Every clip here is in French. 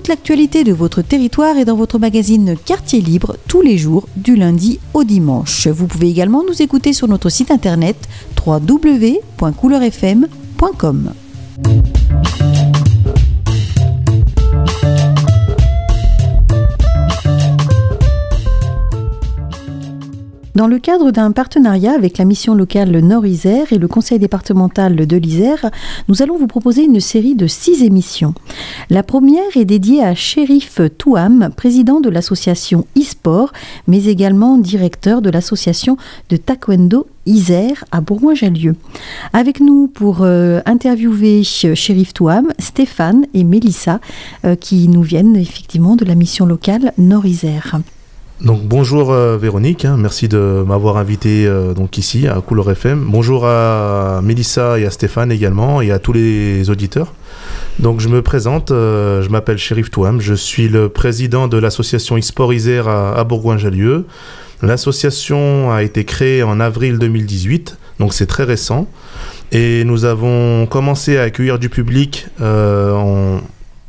toute l'actualité de votre territoire est dans votre magazine Quartier Libre tous les jours du lundi au dimanche. Vous pouvez également nous écouter sur notre site internet www.couleurfm.com. Dans le cadre d'un partenariat avec la mission locale Nord-Isère et le conseil départemental de l'Isère, nous allons vous proposer une série de 6 émissions. La première est dédiée à Chérif Touam, président de l'association e-sport, mais également directeur de l'association de taekwondo Isère à Bourgoin-Jallieu. Avec nous pour interviewer Chérif Touam, Stéphane et Mélissa, qui nous viennent effectivement de la mission locale Nord-Isère. Donc bonjour Véronique, merci de m'avoir invité donc ici à Couleur FM. Bonjour à Mélissa et à Stéphane également et à tous les auditeurs. Donc je me présente, je m'appelle Chérif Touam, je suis le président de l'association e-sport Isère à Bourgoin-Jallieu. L'association a été créée en avril 2018, donc c'est très récent. Et nous avons commencé à accueillir du public en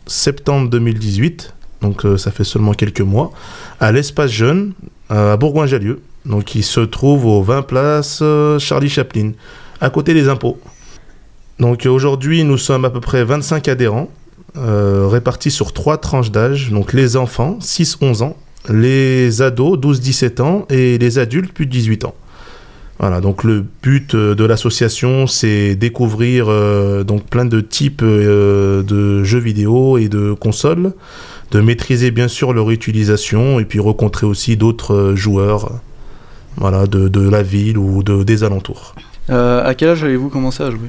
septembre 2018. Donc ça fait seulement quelques mois, à l'espace jeune, à Bourgoin-Jallieu, donc qui se trouve au 20 place Charlie Chaplin, à côté des impôts. Donc aujourd'hui, nous sommes à peu près 25 adhérents, répartis sur 3 tranches d'âge, donc les enfants, 6-11 ans, les ados, 12-17 ans, et les adultes, plus de 18 ans. Voilà, donc le but de l'association, c'est découvrir donc plein de types de jeux vidéo et de consoles, de maîtriser bien sûr leur utilisation et puis rencontrer aussi d'autres joueurs voilà, de la ville ou des alentours. À quel âge avez-vous commencé à jouer ?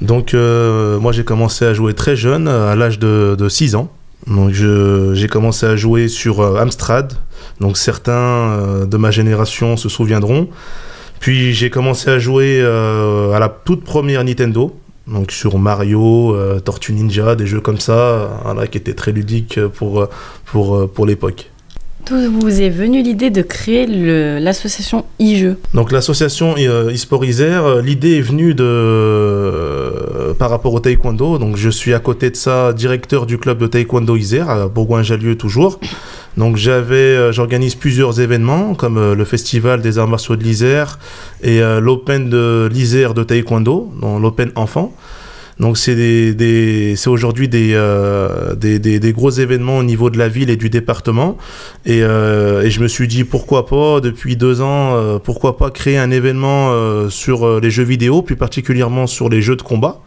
Donc moi j'ai commencé à jouer très jeune, à l'âge de 6 ans. Donc j'ai commencé à jouer sur Amstrad, donc certains de ma génération se souviendront. Puis j'ai commencé à jouer à la toute première Nintendo, donc sur Mario, Tortue Ninja, des jeux comme ça, voilà, qui étaient très ludiques pour l'époque. D'où vous est venue l'idée de créer l'association e-jeux ? Donc l'association e-sport Isère, l'idée est venue par rapport au taekwondo. Donc je suis à côté de ça directeur du club de taekwondo Isère, à Bourgoin-Jallieu toujours. Donc j'organise plusieurs événements comme le festival des arts martiaux de l'Isère et l'Open de l'Isère de taekwondo, donc l'Open enfant. Donc c'est aujourd'hui des gros événements au niveau de la ville et du département et je me suis dit pourquoi pas depuis 2 ans pourquoi pas créer un événement sur les jeux vidéo, plus particulièrement sur les jeux de combat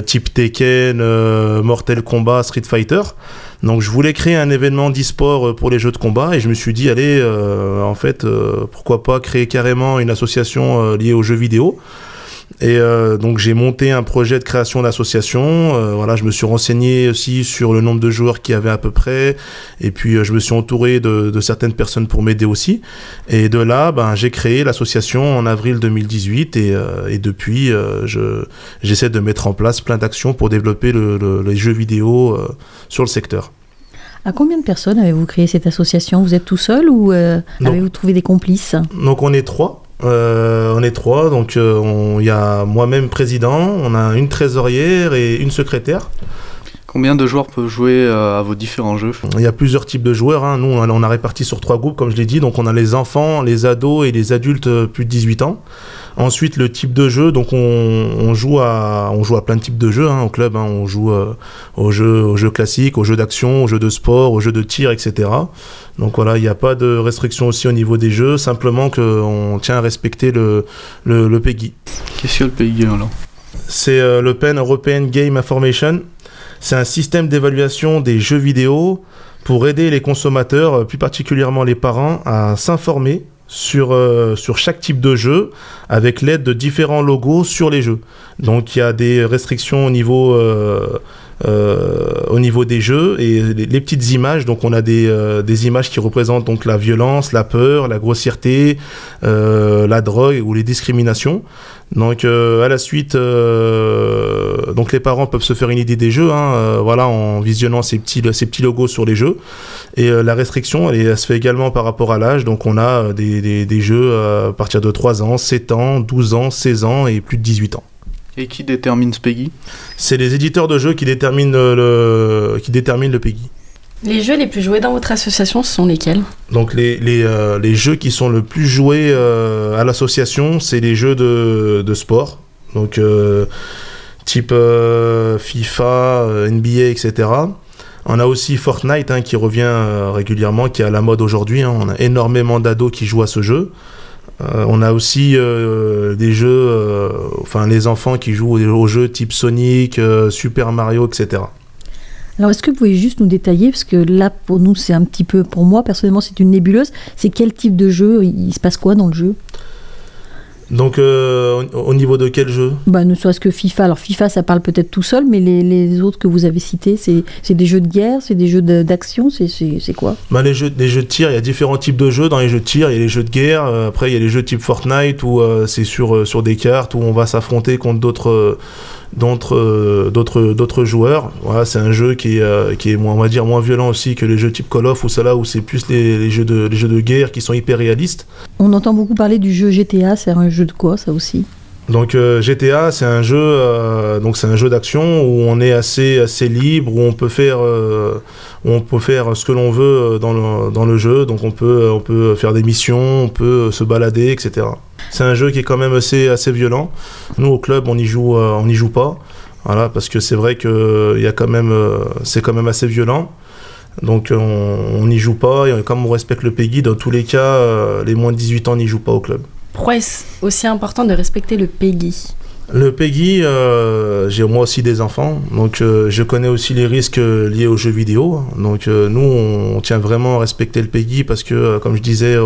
type Tekken, Mortal Kombat, Street Fighter. Donc je voulais créer un événement d'e-sport pour les jeux de combat et je me suis dit allez en fait pourquoi pas créer carrément une association liée aux jeux vidéo. Et donc j'ai monté un projet de création d'association, voilà, je me suis renseigné aussi sur le nombre de joueurs qu'il y avait à peu près, et puis je me suis entouré de certaines personnes pour m'aider aussi, et de là j'ai créé l'association en avril 2018 et depuis j'essaie de mettre en place plein d'actions pour développer les jeux vidéo sur le secteur. À combien de personnes avez-vous créé cette association ? Vous êtes tout seul ou avez-vous trouvé des complices ? Donc on est 3. Donc il y a moi-même président, on a une trésorière et une secrétaire. Combien de joueurs peuvent jouer à vos différents jeux ? Il y a plusieurs types de joueurs, hein. Nous on a réparti sur 3 groupes comme je l'ai dit, donc on a les enfants, les ados et les adultes plus de 18 ans. Ensuite le type de jeu, donc on joue à plein de types de jeux au club, on joue aux jeux classiques, aux jeux d'action, aux jeux de sport, aux jeux de tir, etc. Donc voilà, il n'y a pas de restriction aussi au niveau des jeux, simplement qu'on tient à respecter le PEGI. Qu'est-ce que le PEGI alors ? C'est le Pan European Game Information. C'est un système d'évaluation des jeux vidéo pour aider les consommateurs, plus particulièrement les parents, à s'informer sur chaque type de jeu avec l'aide de différents logos sur les jeux. Donc il y a des restrictions au niveau des jeux et les petites images. Donc on a des images qui représentent donc la violence, la peur, la grossièreté, la drogue ou les discriminations. Donc à la suite, donc les parents peuvent se faire une idée des jeux, voilà, en visionnant ces petits logos sur les jeux. Et la restriction, elle se fait également par rapport à l'âge. Donc on a des jeux à partir de 3 ans, 7 ans, 12 ans, 16 ans et plus de 18 ans. Et qui détermine ce PEGI? C'est les éditeurs de jeux qui déterminent le PEGI. Les jeux les plus joués dans votre association, ce sont lesquels? Donc les jeux qui sont le plus joués à l'association, c'est les jeux de sport. Donc type FIFA, NBA, etc. On a aussi Fortnite qui revient régulièrement, qui est à la mode aujourd'hui. On a énormément d'ados qui jouent à ce jeu. On a aussi des jeux, les enfants qui jouent aux jeux type Sonic, Super Mario, etc. Alors, est-ce que vous pouvez juste nous détailler, parce que là, pour nous, c'est un petit peu, pour moi, personnellement, c'est une nébuleuse. C'est quel type de jeu? Il se passe quoi dans le jeu? Donc, au niveau de quel jeu? Ne serait-ce que FIFA. Alors, FIFA, ça parle peut-être tout seul, mais les autres que vous avez cités, c'est des jeux de guerre, c'est des jeux d'action, c'est quoi? Les jeux de tir, il y a différents types de jeux. Dans les jeux de tir, il y a les jeux de guerre. Après, il y a les jeux type Fortnite, où c'est sur des cartes, où on va s'affronter contre d'autres joueurs. Voilà, c'est un jeu qui est moins, on va dire, moins violent aussi que les jeux type Call of, ou cela, où c'est plus les jeux de guerre qui sont hyper réalistes. On entend beaucoup parler du jeu GTA, c'est un jeu de quoi, ça aussi? Donc GTA, c'est un jeu d'action où on est assez libre, où on peut faire ce que l'on veut dans le jeu. Donc on peut faire des missions, on peut se balader, etc. C'est un jeu qui est quand même assez violent. Nous au club, on n'y joue pas. Voilà, parce que c'est vrai que c'est quand même assez violent. Donc on n'y joue pas, et comme on respecte le PEGI, dans tous les cas, les moins de 18 ans n'y jouent pas au club. Pourquoi est-ce aussi important de respecter le PEGI? Le PEGI, j'ai moi aussi des enfants, donc je connais aussi les risques liés aux jeux vidéo. Donc nous, on tient vraiment à respecter le PEGI parce que, comme je disais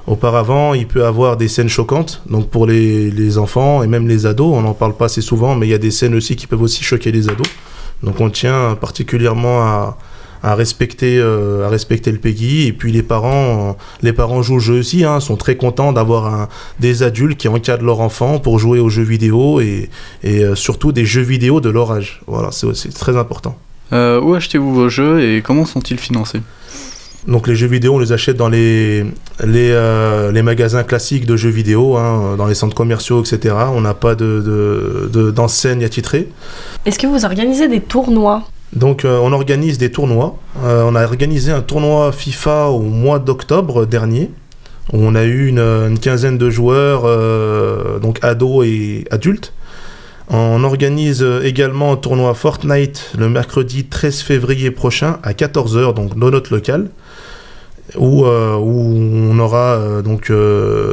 auparavant, il peut avoir des scènes choquantes. Donc pour les enfants et même les ados, on n'en parle pas assez souvent, mais il y a des scènes aussi qui peuvent aussi choquer les ados. Donc on tient particulièrement à respecter le PEGI. Et puis les parents jouent le jeu aussi, sont très contents d'avoir des adultes qui encadrent leurs enfants pour jouer aux jeux vidéo et surtout des jeux vidéo de leur âge. Voilà, c'est très important. Où achetez-vous vos jeux et comment sont-ils financés? Donc les jeux vidéo, on les achète dans les magasins classiques de jeux vidéo, dans les centres commerciaux, etc. On n'a pas d'enseigne attitrée. Est-ce que vous organisez des tournois? Donc on organise des tournois. On a organisé un tournoi FIFA au mois d'octobre dernier, où on a eu une quinzaine de joueurs, donc ados et adultes. On organise également un tournoi Fortnite le mercredi 13 février prochain à 14h, donc dans notre local, où on aura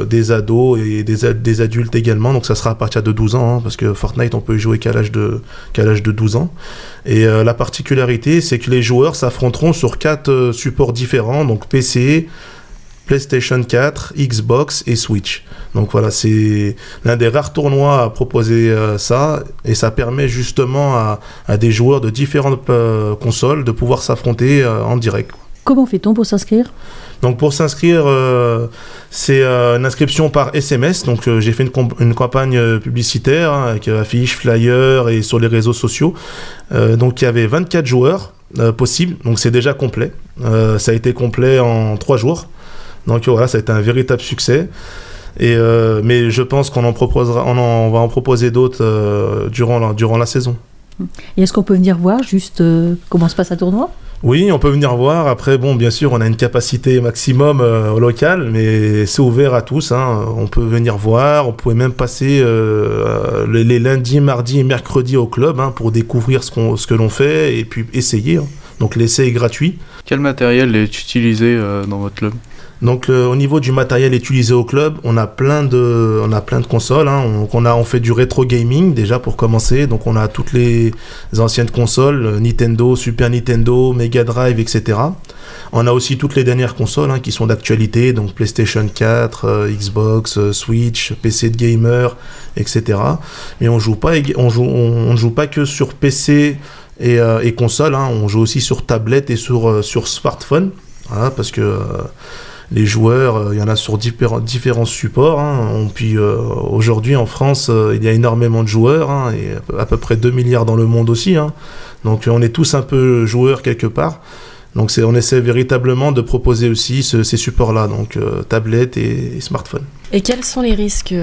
des ados et des adultes également. Donc ça sera à partir de 12 ans, parce que Fortnite on peut y jouer qu'à l'âge de 12 ans. Et la particularité, c'est que les joueurs s'affronteront sur 4 supports différents, donc PC, PlayStation 4, Xbox et Switch. Donc voilà, c'est l'un des rares tournois à proposer ça, et ça permet justement à des joueurs de différentes consoles de pouvoir s'affronter en direct. Comment fait-on pour s'inscrire? Donc pour s'inscrire, c'est une inscription par SMS. Donc j'ai fait une campagne publicitaire avec affiches, flyers et sur les réseaux sociaux. Donc il y avait 24 joueurs possibles, donc c'est déjà complet. Ça a été complet en 3 jours. Donc voilà, ça a été un véritable succès. Mais je pense on va en proposer d'autres durant la saison. Et est-ce qu'on peut venir voir juste comment se passe un tournoi? Oui, on peut venir voir. Après, bien sûr, on a une capacité maximum au local, mais c'est ouvert à tous. On peut venir voir. On pouvait même passer les lundis, mardis et mercredis au club pour découvrir ce que l'on fait et puis essayer. Donc l'essai est gratuit. Quel matériel est utilisé dans votre club? Donc au niveau du matériel utilisé au club, on a plein de consoles. On fait du rétro gaming déjà pour commencer. Donc on a toutes les anciennes consoles, Nintendo, Super Nintendo, Mega Drive, etc. On a aussi toutes les dernières consoles qui sont d'actualité, donc PlayStation 4, Xbox, Switch, PC de gamer, etc. Mais on ne joue pas que sur PC et console. On joue aussi sur tablette et sur smartphone. Voilà, parce que les joueurs, il y en a sur différents supports. Puis aujourd'hui en France, il y a énormément de joueurs, et à peu près 2 milliards dans le monde aussi. Donc on est tous un peu joueurs quelque part. Donc on essaie véritablement de proposer aussi ces supports-là, donc tablette et smartphone. Et quels sont les risques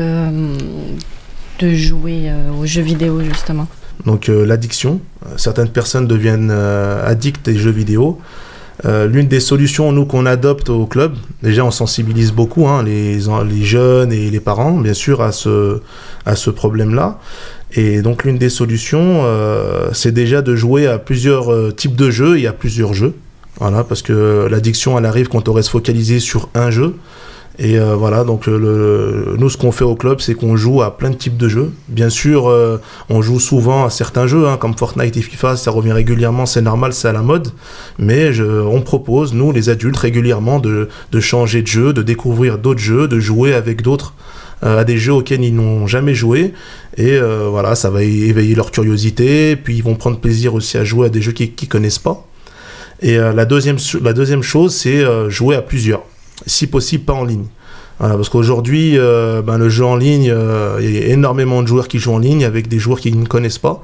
de jouer aux jeux vidéo justement? Donc l'addiction, certaines personnes deviennent addictes des jeux vidéo. L'une des solutions, nous, qu'on adopte au club, déjà on sensibilise beaucoup les jeunes et les parents, bien sûr, à ce problème-là. Et donc l'une des solutions, c'est déjà de jouer à plusieurs types de jeux et à plusieurs jeux. Voilà, parce que l'addiction, elle arrive quand on reste focalisé sur un jeu. Et voilà, donc nous, ce qu'on fait au club, c'est qu'on joue à plein de types de jeux. Bien sûr, on joue souvent à certains jeux, comme Fortnite et FIFA, ça revient régulièrement, c'est normal, c'est à la mode. Mais on propose, nous, les adultes, régulièrement de changer de jeu, de découvrir d'autres jeux, de jouer avec d'autres à des jeux auxquels ils n'ont jamais joué. Et voilà, ça va éveiller leur curiosité. Puis ils vont prendre plaisir aussi à jouer à des jeux qu'ils ne connaissent pas. Et la deuxième chose, c'est jouer à plusieurs. Si possible, pas en ligne. Voilà, parce qu'aujourd'hui, le jeu en ligne, il y a énormément de joueurs qui jouent en ligne avec des joueurs qui ne connaissent pas.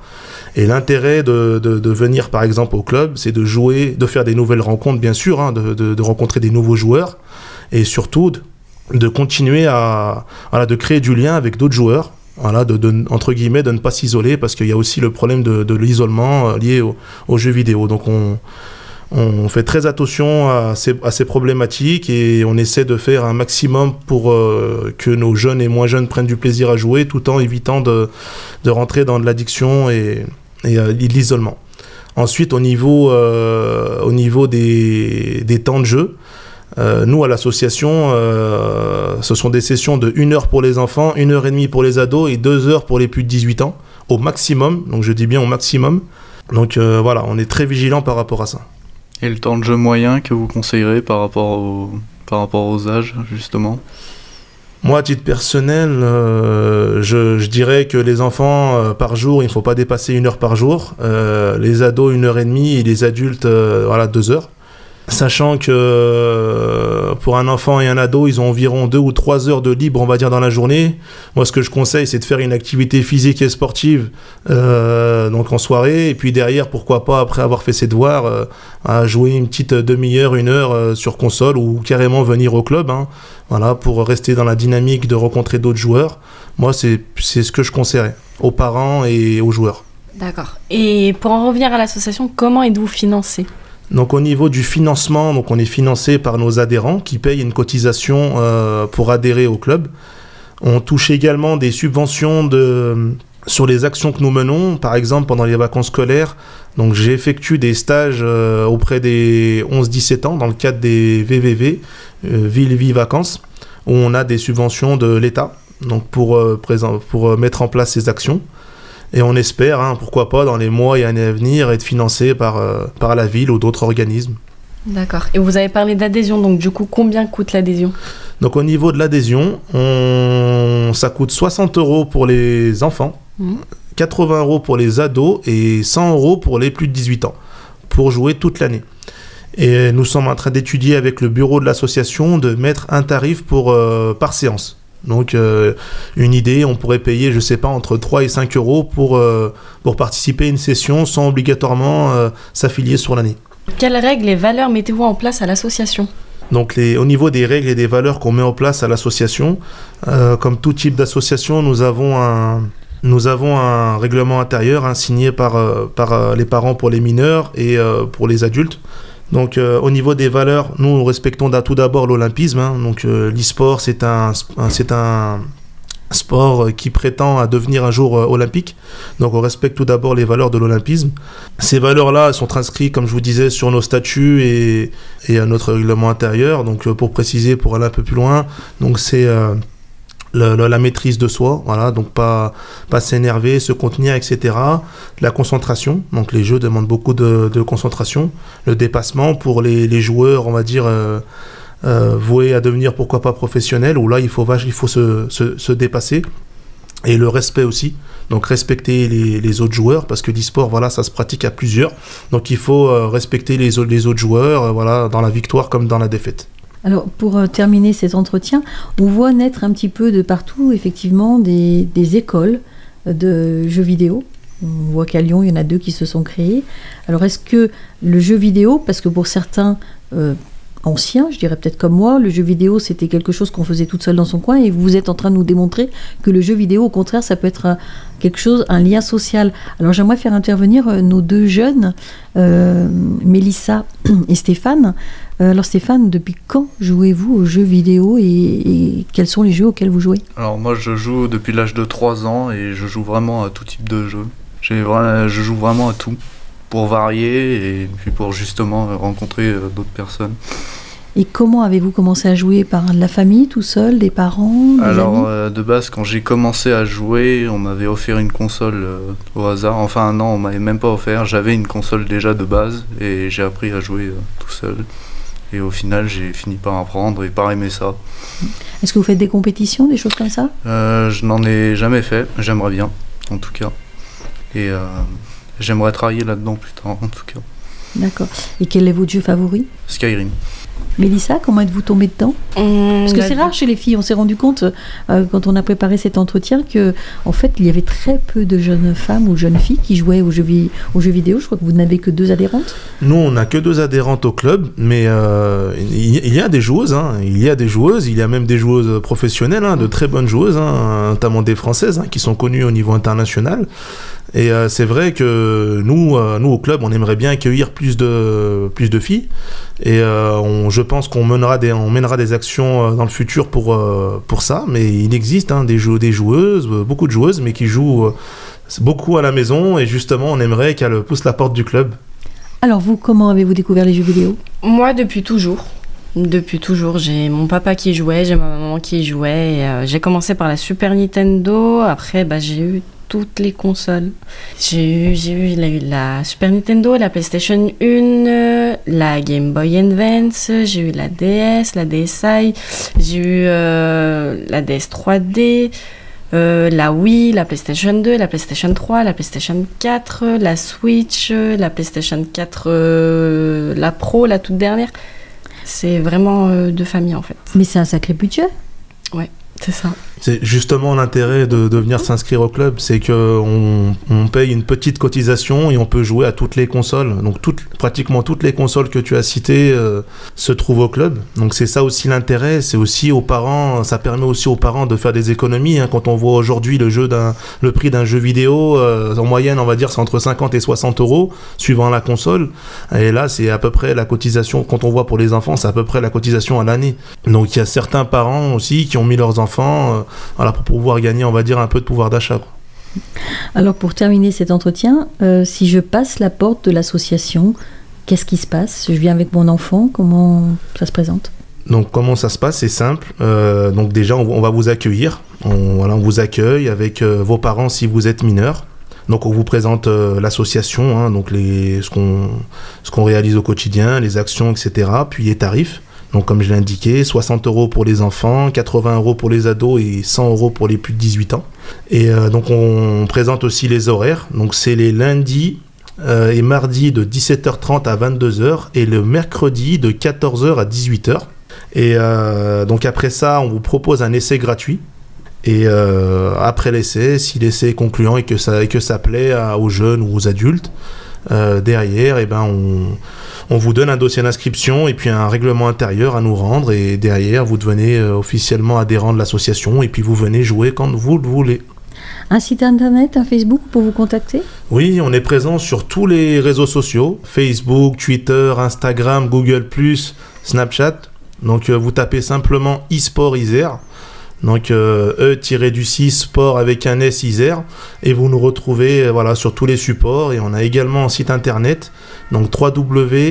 Et l'intérêt de venir, par exemple, au club, c'est de jouer, de faire des nouvelles rencontres, bien sûr, de rencontrer des nouveaux joueurs. Et surtout, de continuer de créer du lien avec d'autres joueurs. Voilà, entre guillemets, de ne pas s'isoler, parce qu'il y a aussi le problème de l'isolement lié aux jeux vidéo. Donc on fait très attention à ces problématiques et on essaie de faire un maximum pour que nos jeunes et moins jeunes prennent du plaisir à jouer, tout en évitant de rentrer dans de l'addiction et de l'isolement. Ensuite, au niveau des temps de jeu, nous à l'association, ce sont des sessions de 1 heure pour les enfants, 1 heure et demie pour les ados et 2 heures pour les plus de 18 ans, au maximum, donc je dis bien au maximum. Donc voilà, on est très vigilant par rapport à ça. Et le temps de jeu moyen que vous conseillerez par rapport aux âges, justement? Moi, à titre personnel, je dirais que les enfants, par jour, il ne faut pas dépasser 1 heure par jour. Les ados, 1 heure et demie, et les adultes, 2 heures. Sachant que pour un enfant et un ado, ils ont environ 2 ou 3 heures de libre, on va dire, dans la journée. Moi, ce que je conseille, c'est de faire une activité physique et sportive donc en soirée. Et puis derrière, pourquoi pas, après avoir fait ses devoirs, à jouer une petite demi-heure, 1 heure sur console ou carrément venir au club. Voilà, pour rester dans la dynamique de rencontrer d'autres joueurs. Moi, c'est ce que je conseillerais aux parents et aux joueurs. D'accord. Et pour en revenir à l'association, comment êtes-vous financé ? Donc au niveau du financement, donc on est financé par nos adhérents qui payent une cotisation pour adhérer au club. On touche également des subventions sur les actions que nous menons. Par exemple, pendant les vacances scolaires, donc j'effectue des stages auprès des 11-17 ans dans le cadre des VVV, Ville, Vie, Vacances, où on a des subventions de l'État donc pour mettre en place ces actions. Et on espère, pourquoi pas, dans les mois et années à venir, être financé par la ville ou d'autres organismes. D'accord. Et vous avez parlé d'adhésion, donc du coup, combien coûte l'adhésion ? Donc au niveau de l'adhésion, ça coûte 60 € pour les enfants, 80 € pour les ados et 100 € pour les plus de 18 ans, pour jouer toute l'année. Et nous sommes en train d'étudier avec le bureau de l'association de mettre un tarif par séance. Donc une idée, on pourrait payer, je sais pas, entre 3 et 5 € pour participer à une session sans obligatoirement s'affilier sur l'année. Quelles règles et valeurs mettez-vous en place à l'association ? Donc au niveau des règles et des valeurs qu'on met en place à l'association, comme tout type d'association, nous avons un règlement intérieur signé par les parents pour les mineurs et pour les adultes. Donc au niveau des valeurs, nous respectons tout d'abord l'olympisme. Donc l'e-sport, c'est un sport qui prétend à devenir un jour olympique. Donc on respecte tout d'abord les valeurs de l'olympisme. Ces valeurs-là sont inscrites, comme je vous disais, sur nos statuts et à notre règlement intérieur. Donc pour préciser, pour aller un peu plus loin, donc c'est la maîtrise de soi, voilà, donc pas s'énerver, se contenir, etc. La concentration, donc les jeux demandent beaucoup de concentration. Le dépassement pour les joueurs, on va dire, voués à devenir pourquoi pas professionnels, où là il faut se dépasser. Et le respect aussi, donc respecter les autres joueurs, parce que l'e-sport, voilà, ça se pratique à plusieurs. Donc il faut respecter les autres joueurs, voilà, dans la victoire comme dans la défaite. Alors, pour terminer cet entretien, on voit naître un petit peu de partout, effectivement, des écoles de jeux vidéo. On voit qu'à Lyon, il y en a 2 qui se sont créées. Alors, est-ce que le jeu vidéo, parce que pour certains, anciens, je dirais peut-être comme moi. Le jeu vidéo, c'était quelque chose qu'on faisait toute seule dans son coin, et vous êtes en train de nous démontrer que le jeu vidéo, au contraire, ça peut être quelque chose, un lien social. Alors j'aimerais faire intervenir nos deux jeunes, Mélissa et Stéphane. Alors Stéphane, depuis quand jouez-vous aux jeux vidéo et quels sont les jeux auxquels vous jouez? Alors moi je joue depuis l'âge de 3 ans et je joue vraiment à tout type de jeu. Je joue vraiment à tout pour varier et puis pour justement rencontrer d'autres personnes. Et comment avez-vous commencé à jouer? Par la famille, tout seul, des parents, des Alors amis? de base quand j'ai commencé à jouer, on m'avait offert une console au hasard. Enfin non, on m'avait même pas offert. J'avais une console déjà de base et j'ai appris à jouer tout seul. Et au final j'ai fini par apprendre et par aimer ça. Est-ce que vous faites des compétitions, des choses comme ça? Je n'en ai jamais fait, j'aimerais bien en tout cas. Et j'aimerais travailler là-dedans plus tard en tout cas. D'accord. Et quel est votre jeu favori? Skyrim. Mélissa, comment êtes-vous tombée dedans? Parce que c'est rare chez les filles, on s'est rendu compte quand on a préparé cet entretien que en fait il y avait très peu de jeunes femmes ou jeunes filles qui jouaient aux jeux vidéo. Je crois que vous n'avez que 2 adhérentes. Nous, on n'a que 2 adhérentes au club, mais il y a des joueuses, hein. Il y a même des joueuses professionnelles, hein, de très bonnes joueuses, hein, notamment des Françaises, hein, qui sont connues au niveau international. Et c'est vrai que nous au club, on aimerait bien accueillir plus de filles. Et je pense qu'on mènera des actions dans le futur pour ça. Mais il existe, hein, des joueuses, beaucoup de joueuses, mais qui jouent beaucoup à la maison. Et justement, on aimerait qu'elles poussent la porte du club. Alors vous, comment avez-vous découvert les jeux vidéo? Moi, depuis toujours. Depuis toujours, j'ai mon papa qui jouait, j'ai ma maman qui jouait. Et, j'ai commencé par la Super Nintendo. Après, j'ai eu toutes les consoles. J'ai eu la Super Nintendo, la PlayStation 1, la Game Boy Advance, j'ai eu la DS, la DSi, j'ai eu la DS 3D, la Wii, la PlayStation 2, la PlayStation 3, la PlayStation 4, la Switch, la PlayStation 4, la Pro, la toute dernière. C'est vraiment de famille en fait. Mais c'est un sacré budget. Ouais, c'est ça. C'est justement l'intérêt de venir s'inscrire au club, c'est qu'on paye une petite cotisation et on peut jouer à toutes les consoles. Donc pratiquement toutes les consoles que tu as citées se trouvent au club. Donc c'est ça aussi l'intérêt, c'est aussi aux parents, ça permet aussi aux parents de faire des économies. Hein. Quand on voit aujourd'hui le prix d'un jeu vidéo, en moyenne on va dire c'est entre 50 et 60 euros, suivant la console. Et là c'est à peu près la cotisation, quand on voit pour les enfants, c'est à peu près la cotisation à l'année. Donc il y a certains parents aussi qui ont mis leurs enfants... Voilà, pour pouvoir gagner, on va dire, un peu de pouvoir d'achat. Alors pour terminer cet entretien, si je passe la porte de l'association, qu'est-ce qui se passe? Je viens avec mon enfant, comment ça se présente? Donc comment ça se passe? C'est simple. Donc déjà, on va vous accueillir. On vous accueille avec vos parents si vous êtes mineur. Donc on vous présente l'association, hein, donc ce qu'on réalise au quotidien, les actions, etc. Puis les tarifs. Donc comme je l'ai indiqué, 60 € pour les enfants, 80 € pour les ados et 100 € pour les plus de 18 ans. Et donc on présente aussi les horaires. Donc c'est les lundis et mardis de 17h30 à 22h et le mercredi de 14h à 18h. Et donc après ça, on vous propose un essai gratuit. Et après l'essai, si l'essai est concluant et que ça plaît aux jeunes ou aux adultes, derrière, on vous donne un dossier d'inscription et puis un règlement intérieur à nous rendre, et derrière vous devenez officiellement adhérent de l'association et puis vous venez jouer quand vous le voulez. Un site internet, un Facebook pour vous contacter? Oui, on est présent sur tous les réseaux sociaux, Facebook, Twitter, Instagram, Google+, Snapchat. Donc vous tapez simplement eSport Isère. Donc E-du-6 sport avec un S Isère, et vous nous retrouvez sur tous les supports. Et on a également un site internet, donc www.esport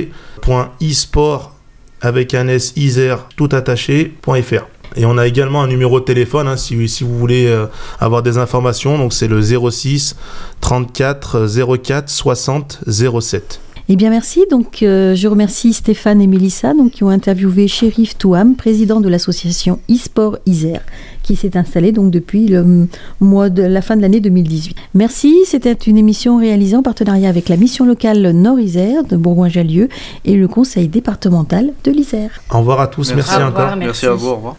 avec un S Isère tout attaché.fr. Et on a également un numéro de téléphone, hein, si vous voulez avoir des informations, donc c'est le 06 34 04 60 07. Eh bien merci, donc je remercie Stéphane et Mélissa qui ont interviewé Chérif Touam, président de l'association eSport Isère, qui s'est installée donc depuis la fin de l'année 2018. Merci, c'était une émission réalisée en partenariat avec la mission locale Nord-Isère de Bourgoin-Jallieu et le conseil départemental de l'Isère. Au revoir à tous, merci encore. Revoir, Merci à vous, au revoir.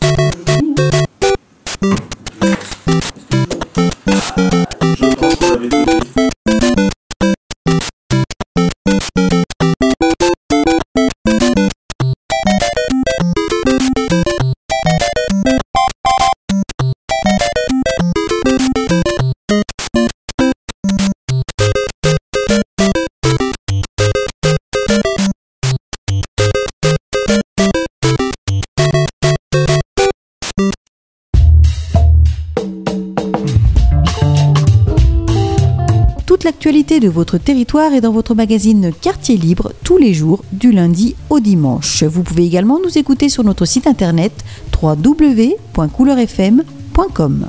l'actualité de votre territoire est dans votre magazine Quartier Libre tous les jours du lundi au dimanche. Vous pouvez également nous écouter sur notre site internet www.couleurfm.com.